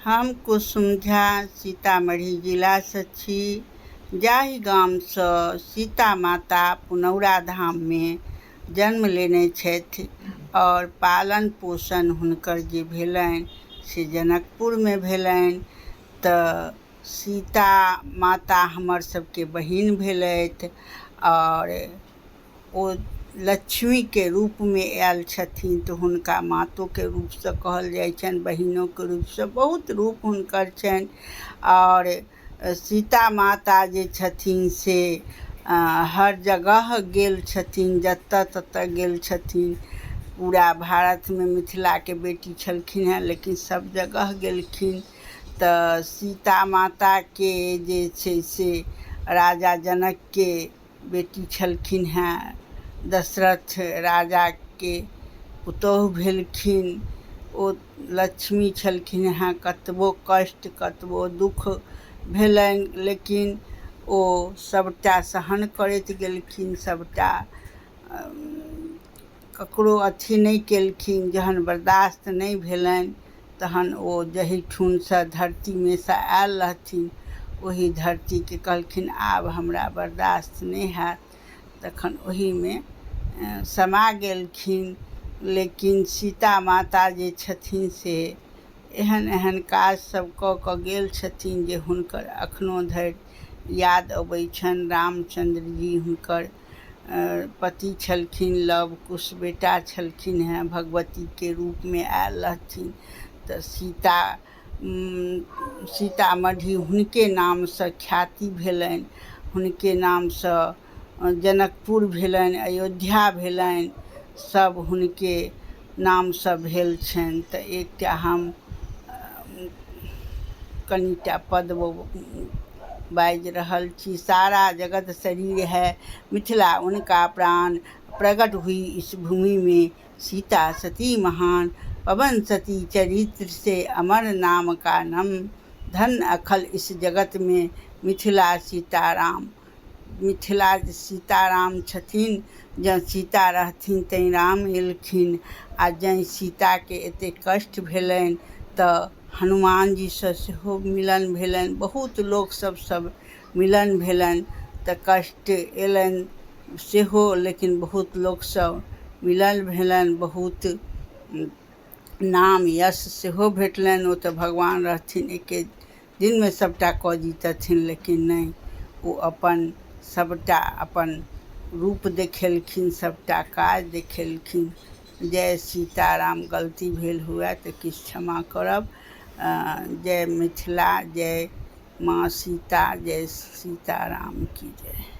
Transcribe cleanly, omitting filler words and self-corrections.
हम कुसुम झा सीतामढ़ी जिलासँ छी, जाहि गामसँ सीता माता पुनौरा धाममे जन्म लेने छथि और पालन पोषण हुनकर जे भेलनि से जनकपुरमे भेलनि। तऽ सीता माता हमर सबके बहिन भेलथि और ओ लक्ष्मीके रूपमे आयल छथिन, तऽ हुनका मातोके रूपसँ कहल जाइ छनि, बहिनोके रूपसँ बहुत रूप हुनकर छनि। और सीता माता जे छथिन से हर जगह गेल छथिन, जतऽ ततऽ गेल छथिन। पूरा भारतमे मिथिलाके बेटी छलखिन हेँ, लेकिन सब जगह गेलखिन। तऽ सीता माताके जे छै से राजा जनकके बेटी छलखिन हेँ, दशरथ राजाके पुतोहु भेलखिन। ओ लक्ष्मी छलखिन हेँ, कतबो कष्ट कतबो दुख भेलनि, लेकिन ओ सबटा सहन करैत गेलखिन, सबटा ककरो अथी नहि केलखिन। जहन बर्दाश्त नहि भेलनि तहन ओ जहीठुनसँ धरतीमे सँ आयल रहथिन, ओही धरतीके कहलखिन आब हमरा बर्दाश्त नहि हैत, तखन ओहीमे समा गेलखिन। लेकिन सीता माता जे छथिन से एहन एहन काज सब कऽ कऽ गेल छथिन जे हुनकर एखनो धरि याद अबै छनि। रामचंद्र जी हुनकर पति छलखिन, लव कुश बेटा छलखिन हेँ, भगवतीके रूपमे आयल रहथिन। तऽ सीतामढ़ी हुनके नामसँ ख्याति भेलनि, हुनके नामसँ जनकपुर भेलनि, अयोध्या भेलनि, सब हुनके नामसँ भेल छनि। तऽ एकटा हम कनिटा पद बाजि रहल छी। सारा जगत शरीर है मिथिला उनका प्राण, प्रगट हुई इस भूमि में सीता सती महान। पवन सती चरित्र से अमर नाम का नम, धन अखल इस जगत में मिथिला सीताराम। मिथिला सीताराम छथिन, जँ सीता रहथिन तैँ राम एलखिन। आ जँ सीताके एतेक कष्ट भेलनि तऽ हनुमान जीसँ सेहो मिलन भेलनि, बहुत लोकसभसँ मिलन भेलनि। तऽ कष्ट अयलनि सेहो, लेकिन बहुत लोकसँ मिलन भेलनि, बहुत नाम यश सेहो भेटलनि। ओ तऽ भगवान रहथिन, एके दिनमे सभटा कऽ दितथिन, लेकिन नहि, ओ अपन सभटा अपन रूप देखेलखिन, सभटा काज देखेलखिन। जय सीताराम। गलती भेल हुए तऽ किछु क्षमा करब। जय मिथिला, जय माँ सीता, जय सीताराम की जय।